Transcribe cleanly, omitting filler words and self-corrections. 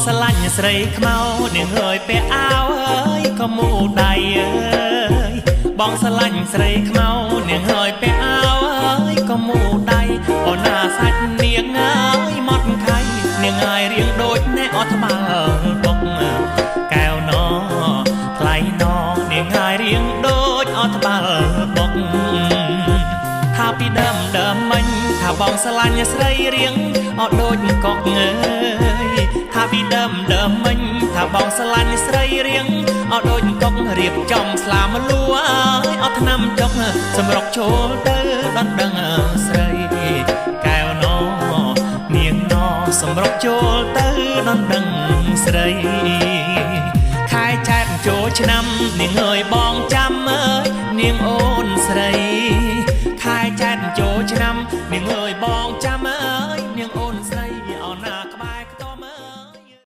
ស្រឡាញ់ស្រីខ្មៅនាងអើយពាក់អាវអើយក៏មូដៃអើយបងស្រឡាញ់ស្រីខ្មៅនាងអើយពាក់អាវអើយក៏មូដៃអូនណាសាច់នាងអើយមកខៃនាងអើយរៀងដូចអ្នកអត់ត្បាល់បុកកែវណថ្លៃណនាងអើយរៀងដូចអត់ត្បាល់បុកថាពីដើមមិញថាបងស្រឡាញ់ស្រីរៀងអត់ដូចកក់ងើយថាពីដើមមិញថាបងស្រឡាញ់ស្រីរៀងអត់ដូចកុករៀបចំស្លាមលួអើយអត់ថ្នាំចុកសម្រុកចូលទៅដណ្ដឹងស្រីកែវណនាងណសម្រុកចូលទៅដណ្ដឹងស្រីខែចែកចូលឆ្នាំនាងអើយបងចាំអើយនាងអូនស្រីខែចែកចូលឆ្នាំនាងអើយបងចាំអើយ